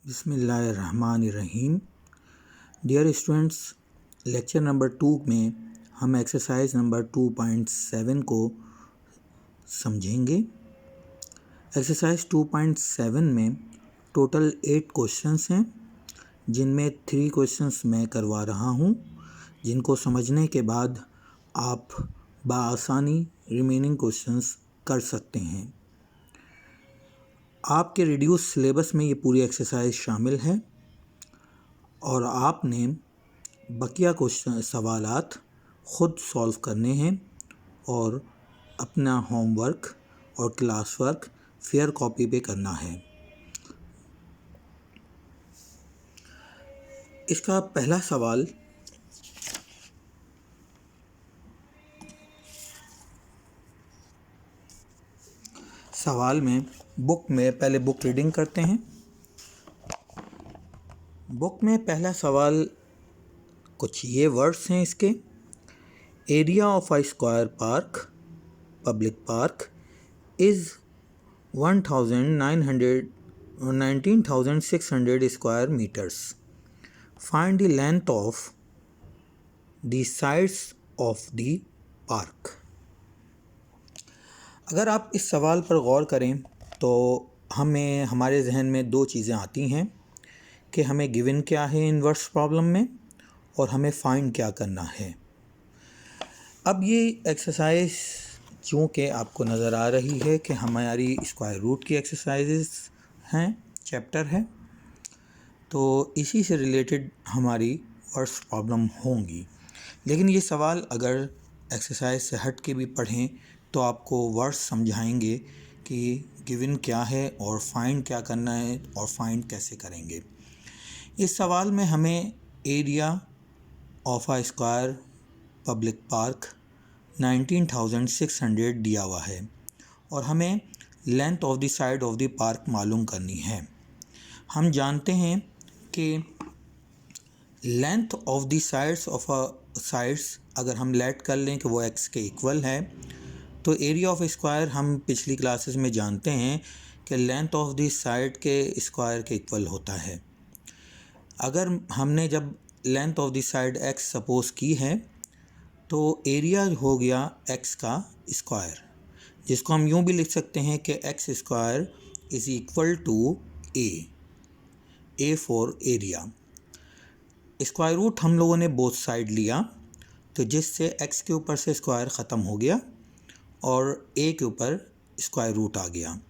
बिस्मिल्लाहिर्रहमानिर्रहीम। Dear students, lecture number 2 में हम एक्सरसाइज नंबर 2.7 को समझेंगे। एक्सरसाइज 2.7 में टोटल 8 क्वेश्चंस हैं, जिनमें 3 क्वेश्चंस मैं करवा रहा हूं, जिनको समझने के बाद आप बआसानी रिमेनिंग क्वेश्चंस कर सकते हैं। आपके रिड्यूस सिलेबस में ये पूरी एक्सरसाइज शामिल है और आपने बकिया क्वेश्चन सवालात ख़ुद सॉल्व करने हैं और अपना होमवर्क और क्लास वर्क फेयर कॉपी पे करना है। इसका पहला सवाल में पहले बुक रीडिंग करते हैं। बुक में पहला सवाल कुछ ये वर्ड्स हैं इसके। Area of a square park, public park, is 19,600 square metres. Find the length of the sides of the park. अगर आप इस सवाल पर गौर करें तो हमारे जहन में दो चीज़ें आती हैं कि हमें गिवन क्या है इनवर्स प्रॉब्लम में और हमें फाइंड क्या करना है। अब ये एक्सरसाइज चूँकि आपको नज़र आ रही है कि हमारी स्क्वायर रूट की एक्सरसाइजेस हैं, चैप्टर है, तो इसी से रिलेटेड हमारी वर्स प्रॉब्लम होंगी। लेकिन ये सवाल अगर एक्सरसाइज से हट के भी पढ़ें तो आपको वर्ड्स समझाएंगे कि गिवन क्या है और फाइंड क्या करना है और फाइंड कैसे करेंगे। इस सवाल में हमें area of a square public park 19,600 दिया हुआ है और हमें length of the side of the park मालूम करनी है। हम जानते हैं कि लेंथ ऑफ द साइड्स अगर हम लेट कर लें कि वो x के इक्वल है, तो एरिया ऑफ स्क्वायर हम पिछली क्लासेस में जानते हैं कि लेंथ ऑफ द साइड के स्क्वायर के इक्वल होता है। अगर हमने जब length of the side x suppose की है तो एरिया हो गया x का स्क्वायर, जिसको हम यूँ भी लिख सकते हैं कि x square is equal to a for area. Square root हम लोगों ने बोथ साइड लिया, तो जिससे x के ऊपर से स्क्वायर ख़त्म हो गया और a के ऊपर स्क्वायर रूट आ गया।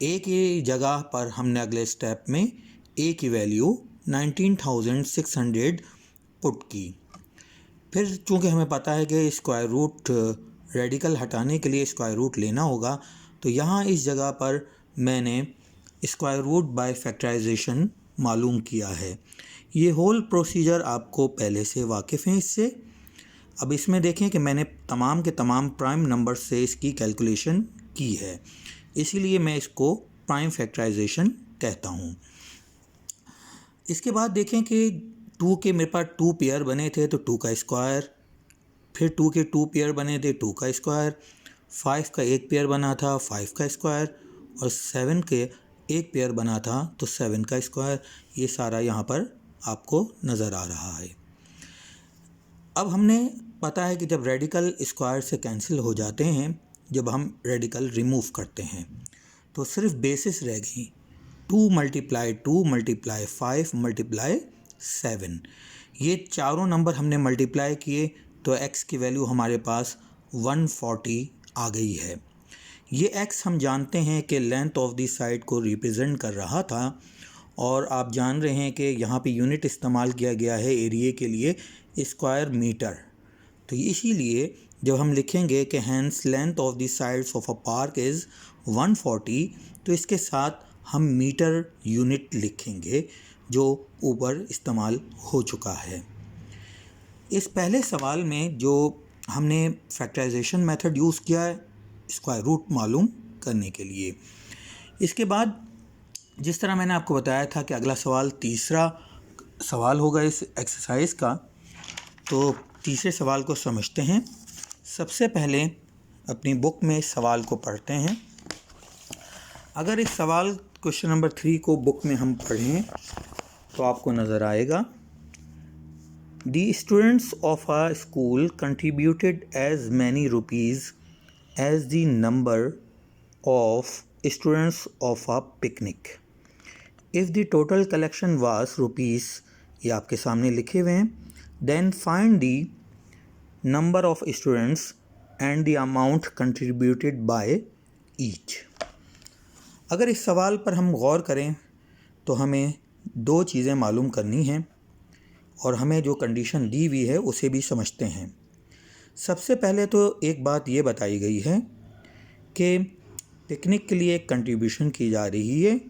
a की जगह पर हमने अगले स्टेप में a की वैल्यू 19,600 पुट की। फिर चूँकि हमें पता है कि स्क्वायर रूट रेडिकल हटाने के लिए स्क्वायर रूट लेना होगा, तो यहाँ इस जगह पर मैंने स्क्वायर रूट बाय फैक्टराइजेशन मालूम किया है। ये होल प्रोसीजर आपको पहले से वाकिफ़ हैं इससे। अब इसमें देखें कि मैंने तमाम के तमाम प्राइम नंबर से इसकी कैलकुलेशन की है, इसीलिए मैं इसको प्राइम फैक्टराइजेशन कहता हूँ। इसके बाद देखें कि 2 के मेरे पास 2 पेयर बने थे तो 2 का स्क्वायर, फिर 2 के 2 पेयर बने थे 2 का स्क्वायर, 5 का एक पेयर बना था 5 का स्क्वायर और 7 के एक पेयर बना था तो 7 का स्क्वायर। ये सारा यहाँ पर आपको नज़र आ रहा है। अब हमने पता है कि जब रेडिकल स्क्वायर से कैंसिल हो जाते हैं, जब हम रेडिकल रिमूव करते हैं, तो सिर्फ बेसिस रह गई 2 × 5 × 7। ये चारों नंबर हमने मल्टीप्लाई किए तो x की वैल्यू हमारे पास 140 आ गई है। ये x हम जानते हैं कि लेंथ ऑफ द साइड को रिप्रेजेंट कर रहा था और आप जान रहे हैं कि यहाँ पे यूनिट इस्तेमाल किया गया है एरिया के लिए स्क्वायर मीटर। तो इसीलिए जब हम लिखेंगे कि hence length of the sides of a park is 140, तो इसके साथ हम मीटर यूनिट लिखेंगे जो ऊपर इस्तेमाल हो चुका है। इस पहले सवाल में जो हमने फैक्टराइजेशन मेथड यूज़ किया है स्क्वायर रूट मालूम करने के लिए। इसके बाद जिस तरह मैंने आपको बताया था कि अगला सवाल तीसरा सवाल होगा इस एक्सरसाइज का, तो तीसरे सवाल को समझते हैं। सबसे पहले अपनी बुक में इस सवाल को पढ़ते हैं। अगर इस सवाल क्वेश्चन नंबर 3 को बुक में हम पढ़ें तो आपको नज़र आएगा, The students of our school contributed as many rupees as the number of students of a picnic. If the total collection was rupees, ये आपके सामने लिखे हुए हैं, then find the number of students and the amount contributed by each. अगर इस सवाल पर हम गौर करें तो हमें दो चीज़ें मालूम करनी हैं और हमें जो कंडीशन दी हुई है उसे भी समझते हैं। सबसे पहले तो एक बात ये बताई गई है कि पिकनिक के लिए एक कंट्रीब्यूशन की जा रही है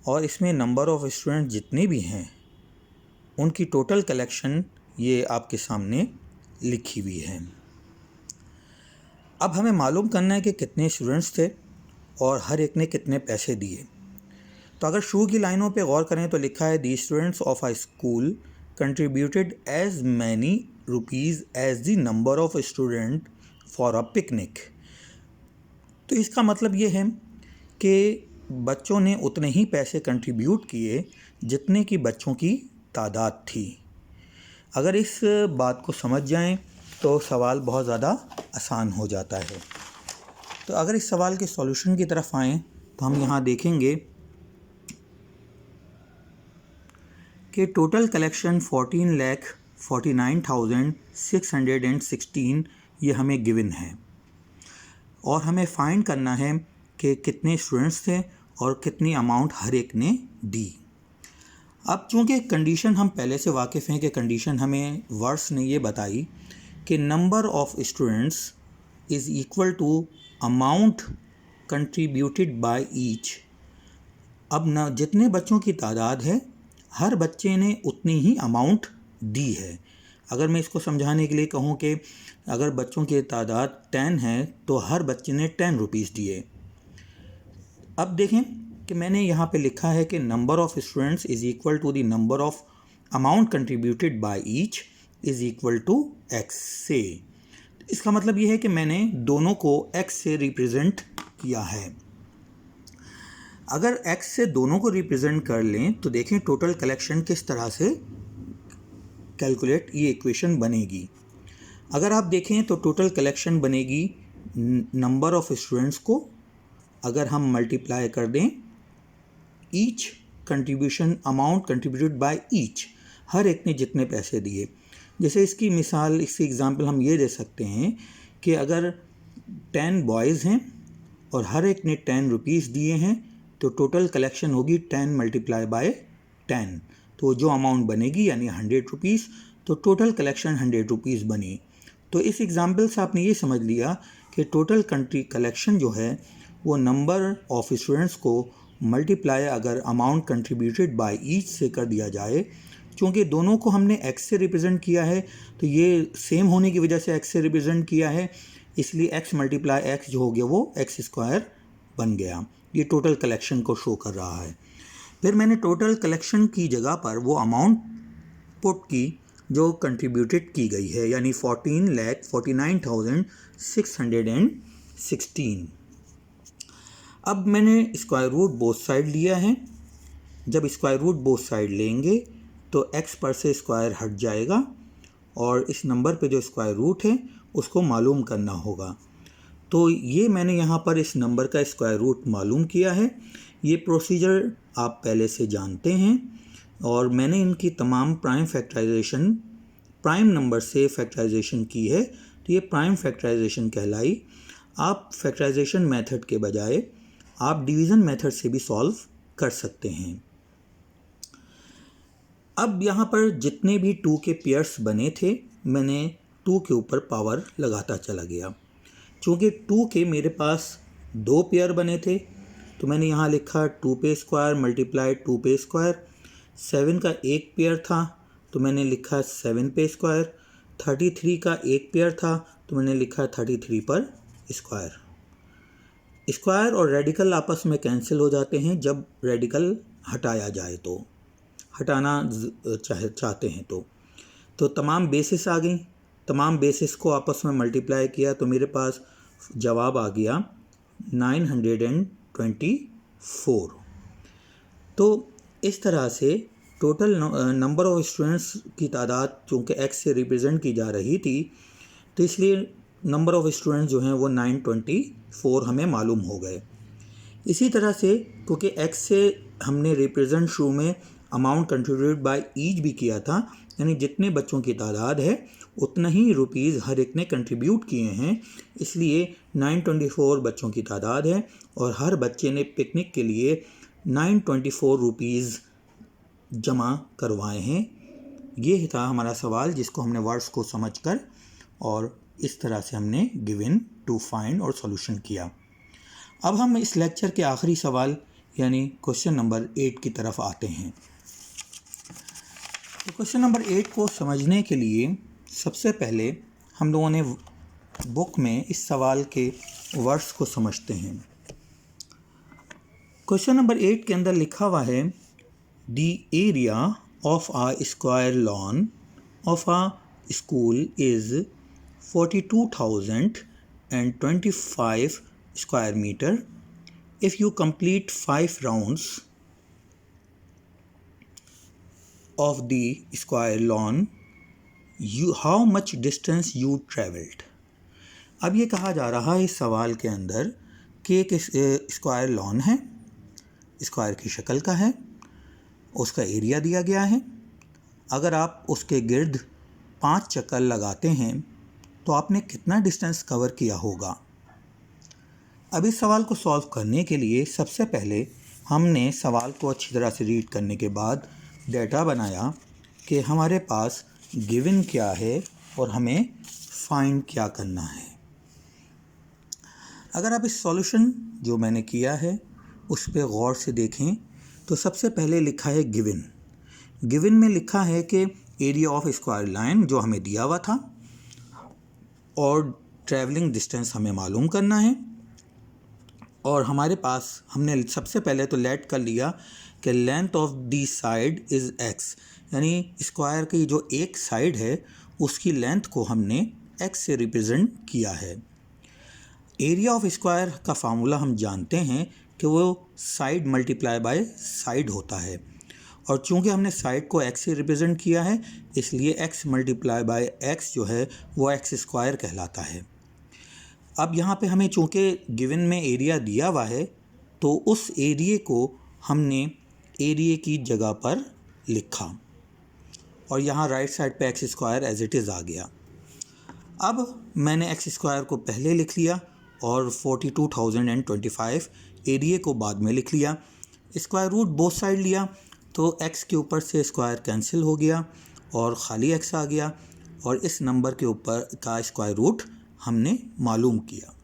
और इसमें नंबर ऑफ़ स्टूडेंट जितने भी हैं उनकी टोटल कलेक्शन ये आपके सामने लिखी हुई है। अब हमें मालूम करना है कि कितने स्टूडेंट्स थे और हर एक ने कितने पैसे दिए। तो अगर शुरू की लाइनों पे गौर करें तो लिखा है, the students of a school contributed as many rupees as the number of student for a picnic. तो इसका मतलब ये है कि बच्चों ने उतने ही पैसे कंट्रीब्यूट किए जितने की बच्चों की तादाद थी। अगर इस बात को समझ जाएं तो सवाल बहुत ज़्यादा आसान हो जाता है। तो अगर इस सवाल के सॉल्यूशन की तरफ आएँ तो हम यहाँ देखेंगे कि टोटल कलेक्शन 14,49,616 ये हमें गिवन है और हमें फाइंड करना है कि कितने स्टूडेंट्स थे और कितनी अमाउंट हर एक ने दी। अब चूँकि कंडीशन हम पहले से वाकिफ़ हैं कि कंडीशन हमें वर्ड्स ने ये बताई कि number of students is equal to amount contributed by each. अब न जितने बच्चों की तादाद है हर बच्चे ने उतनी ही अमाउंट दी है। अगर मैं इसको समझाने के लिए कहूँ कि अगर बच्चों की तादाद 10 है तो हर बच्चे ने 10 रुपीज़ दिए। अब देखें कि मैंने यहाँ पे लिखा है कि number of students is equal to the number of amount contributed by each is equal to x से। इसका मतलब ये है कि मैंने दोनों को x से रिप्रेजेंट किया है। अगर x से दोनों को रिप्रेजेंट कर लें तो देखें टोटल कलेक्शन किस तरह से कैलकुलेट ये इक्वेशन बनेगी। अगर आप देखें तो टोटल कलेक्शन बनेगी नंबर ऑफ़ स्टूडेंट्स को अगर हम मल्टीप्लाई कर दें each contribution amount contributed by each, हर एक ने जितने पैसे दिए। जैसे इसकी मिसाल, इसकी एग्जांपल हम ये दे सकते हैं कि अगर 10 बॉयज़ हैं और हर एक ने 10 रुपीज़ दिए हैं तो टोटल कलेक्शन होगी 10 मल्टीप्लाई बाय 10, तो जो अमाउंट बनेगी यानी 100 रुपीज़, तो टोटल कलेक्शन 100 रुपीज़ बनी। तो इस एग्जांपल से आपने ये समझ लिया कि टोटल कंट्री कलेक्शन जो है वो नंबर ऑफ़ स्टूडेंट्स को मल्टीप्लाई अगर अमाउंट कंट्रीब्यूटेड बाय ईच से कर दिया जाए। क्योंकि दोनों को हमने x से रिप्रेजेंट किया है तो ये सेम होने की वजह से x से रिप्रेजेंट किया है, इसलिए x मल्टीप्लाई x जो हो गया वो x स्क्वायर बन गया। ये टोटल कलेक्शन को शो कर रहा है। फिर मैंने टोटल कलेक्शन की जगह पर वो अमाउंट पुट की जो कंट्रीब्यूटेड की गई है, यानी 14,49,616। अब मैंने स्क्वायर रूट बोथ साइड लिया है। जब स्क्वायर रूट बोथ साइड लेंगे तो x पर से स्क्वायर हट जाएगा और इस नंबर पे जो स्क्वायर रूट है उसको मालूम करना होगा। तो ये मैंने यहाँ पर इस नंबर का स्क्वायर रूट मालूम किया है। ये प्रोसीजर आप पहले से जानते हैं और मैंने इनकी तमाम प्राइम फैक्टराइजेशन प्राइम नंबर से फैक्टराइजेशन की है, तो ये प्राइम फैक्टराइजेशन कहलाई। आप फैक्टराइजेशन मेथड के बजाय आप डिवीज़न मेथड से भी सॉल्व कर सकते हैं। अब यहाँ पर जितने भी 2 के पेयर्स बने थे मैंने 2 के ऊपर पावर लगाता चला गया। चूँकि 2 के मेरे पास 2 पेयर बने थे तो मैंने यहाँ लिखा 2 पे स्क्वायर मल्टीप्लाई 2 पे स्क्वायर। 7 का एक पेयर था तो मैंने लिखा 7 पे स्क्वायर। 33 का एक पेयर था तो मैंने लिखा 33 पर स्क्वायर। स्क्वायर और रेडिकल आपस में कैंसिल हो जाते हैं जब रेडिकल हटाया जाए, तो हटाना चाहते हैं तो तमाम बेसिस आ गई। तमाम बेसिस को आपस में मल्टीप्लाई किया तो मेरे पास जवाब आ गया 925। 4। तो इस तरह से टोटल नंबर ऑफ स्टूडेंट्स की तादाद चूँकि x से रिप्रेजेंट की जा रही थी, तो इसलिए नंबर ऑफ स्टूडेंट्स जो हैं वो 924 हमें मालूम हो गए। इसी तरह से क्योंकि x से हमने रिप्रेजेंट शुरू में अमाउंट कंट्रीब्यूटेड बाय ईच भी किया था, यानी जितने बच्चों की तादाद है उतना ही रुपीज़ हर एक ने कंट्रीब्यूट किए हैं, इसलिए 924 बच्चों की तादाद है और हर बच्चे ने पिकनिक के लिए 924 रुपीज़ जमा करवाए हैं। ये था हमारा सवाल, जिसको हमने वर्ड्स को समझकर और इस तरह से हमने गिवन, टू फाइंड और सॉल्यूशन किया। अब हम इस लेक्चर के आखिरी सवाल यानी क्वेश्चन नंबर 8 की तरफ आते हैं। तो क्वेश्चन नंबर 8 को समझने के लिए सबसे पहले हम लोगों ने बुक में इस सवाल के वर्ड्स को समझते हैं। क्वेश्चन नंबर 8 के अंदर लिखा हुआ है the area of a square lawn of a school is 42,025 square meter. If you complete 5 rounds of the square lawn, how much distance you traveled? अब ये कहा जा रहा है इस सवाल के अंदर कि एक स्क्वायर लॉन है, स्क्वायर की शक्ल का है, उसका एरिया दिया गया है। अगर आप उसके गिर्द 5 चक्कर लगाते हैं तो आपने कितना डिस्टेंस कवर किया होगा। अब इस सवाल को सॉल्व करने के लिए सबसे पहले हमने सवाल को अच्छी तरह से रीड करने के बाद डेटा बनाया कि हमारे पास गिवन क्या है और हमें फाइंड क्या करना है। अगर आप इस सॉल्यूशन जो मैंने किया है उस पर गौर से देखें तो सबसे पहले लिखा है गिवन। गिवन में लिखा है कि एरिया ऑफ स्क्वायर लाइन जो हमें दिया हुआ था और ट्रैवलिंग डिस्टेंस हमें मालूम करना है। और हमारे पास हमने सबसे पहले तो लेट कर लिया कि length of the side is x, यानी स्क्वायर की जो एक साइड है उसकी लेंथ को हमने x से रिप्रेजेंट किया है। एरिया ऑफ स्क्वायर का फार्मूला हम जानते हैं कि वो साइड मल्टीप्लाई बाय साइड होता है, और चूंकि हमने साइड को x से रिप्रेजेंट किया है इसलिए x मल्टीप्लाई बाय x जो है वो x स्क्वायर कहलाता है। अब यहाँ पे हमें चूँकि गिवन में एरिया दिया हुआ है तो उस एरिया को हमने एरिया की जगह पर लिखा और यहाँ राइट साइड पे x square as it is आ गया। अब मैंने एक्स स्क्वायर को पहले लिख लिया और 42,025 एरिया को बाद में लिख लिया। स्क्वायर रूट बोथ साइड लिया तो एक्स के ऊपर से स्क्वायर कैंसिल हो गया और ख़ाली एक्स आ गया और इस नंबर के ऊपर का स्क्वायर रूट हमने मालूम किया।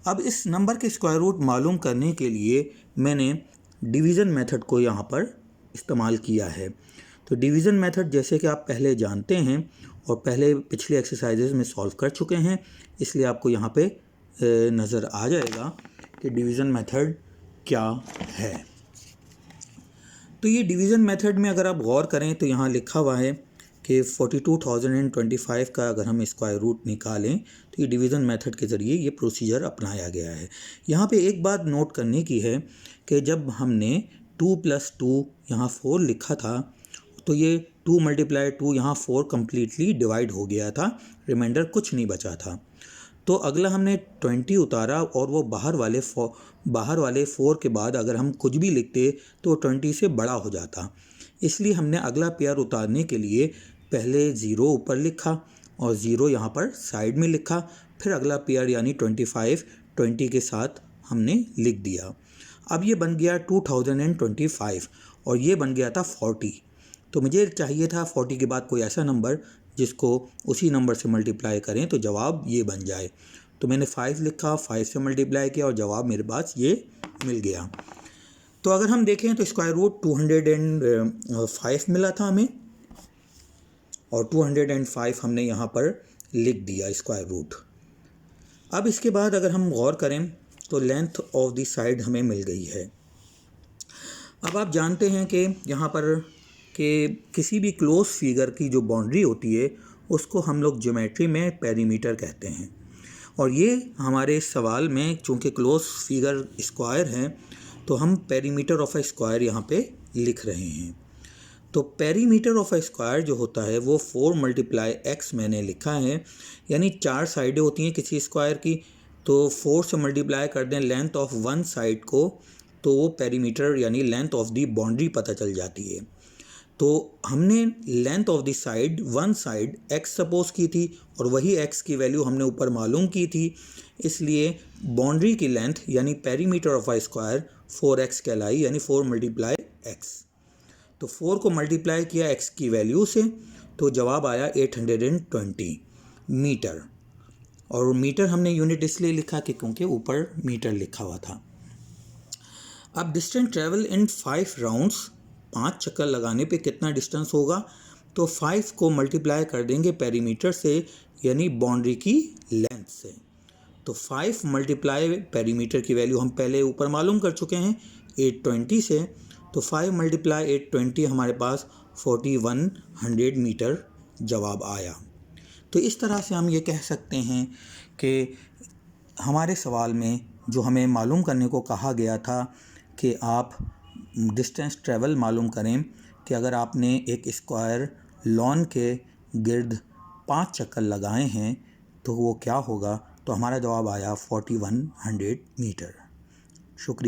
अब इस नंबर के स्क्वायर रूट मालूम करने के लिए मैंने डिवीज़न मेथड को यहाँ पर इस्तेमाल किया है। तो डिवीज़न मेथड जैसे कि आप पहले जानते हैं और पहले पिछले एक्सरसाइजेज में सॉल्व कर चुके हैं, इसलिए आपको यहाँ पे नज़र आ जाएगा कि डिवीज़न मेथड क्या है। तो ये डिवीज़न मेथड में अगर आप गौर करें तो यहाँ लिखा हुआ है कि 42,025 का अगर हम स्क्वायर रूट निकालें तो ये डिवीज़न मेथड के ज़रिए ये प्रोसीजर अपनाया गया है। यहाँ पे एक बात नोट करने की है कि जब हमने 2 + 2 यहाँ 4 लिखा था तो ये 2 × 2 यहाँ 4 कम्प्लीटली डिवाइड हो गया था, रिमाइंडर कुछ नहीं बचा था। तो अगला हमने 20 उतारा और वो बाहर वाले 4 के बाद अगर हम कुछ भी लिखते तो 20 से बड़ा हो जाता, इसलिए हमने अगला पेयर उतारने के लिए पहले 0 ऊपर लिखा और 0 यहाँ पर साइड में लिखा, फिर अगला पेयर यानी 25 20 के साथ हमने लिख दिया। अब ये बन गया 2025 और ये बन गया था 40। तो मुझे चाहिए था 40 के बाद कोई ऐसा नंबर जिसको उसी नंबर से मल्टीप्लाई करें तो जवाब ये बन जाए। तो मैंने 5 लिखा, 5 से मल्टीप्लाई किया और जवाब मेरे पास ये मिल गया। तो अगर हम देखें तो स्क्वायर रूट 205 मिला था हमें और 205 हमने यहाँ पर लिख दिया स्क्वायर रूट। अब इसके बाद अगर हम गौर करें तो लेंथ ऑफ द साइड हमें मिल गई है। अब आप जानते हैं कि यहाँ पर कि किसी भी क्लोज फिगर की जो बाउंड्री होती है उसको हम लोग ज्योमेट्री में पेरीमीटर कहते हैं, और ये हमारे सवाल में चूँकि क्लोज फिगर स्क्वायर है तो हम पेरीमीटर ऑफ अ स्क्वायर यहाँ पे लिख रहे हैं। तो पेरीमीटर ऑफ अ स्क्वायर जो होता है वो 4 मल्टीप्लाई एक्स मैंने लिखा है, यानी 4 साइडें होती हैं किसी स्क्वायर की, तो 4 से मल्टीप्लाई कर दें लेंथ ऑफ वन साइड को, तो वो पेरीमीटर यानी लेंथ ऑफ दी बाउंड्री पता चल जाती है। तो हमने length of the side one side x suppose की थी और वही x की वैल्यू हमने ऊपर मालूम की थी, इसलिए बाउंड्री की लेंथ यानी perimeter of a square 4x कहलाई, यानी 4 मल्टीप्लाई x। तो 4 को मल्टीप्लाई किया x की वैल्यू से, तो जवाब आया 820 मीटर। और मीटर हमने यूनिट इसलिए लिखा कि क्योंकि ऊपर मीटर लिखा हुआ था। अब डिस्टेंस ट्रेवल इन 5 राउंड्स, 5 चक्कर लगाने पे कितना डिस्टेंस होगा, तो 5 को मल्टीप्लाई कर देंगे पेरीमीटर से यानी बाउंड्री की लेंथ से। तो 5 मल्टीप्लाई पेरीमीटर की वैल्यू हम पहले ऊपर मालूम कर चुके हैं 820 से, तो 5 मल्टीप्लाई 820 हमारे पास 4100 मीटर जवाब आया। तो इस तरह से हम ये कह सकते हैं कि हमारे सवाल में जो हमें मालूम करने को कहा गया था कि आप डिस्टेंस ट्रेवल मालूम करें कि अगर आपने एक स्क्वायर लॉन के गिर्द 5 चक्कर लगाए हैं तो वो क्या होगा, तो हमारा जवाब आया 4100 मीटर। शुक्रिया।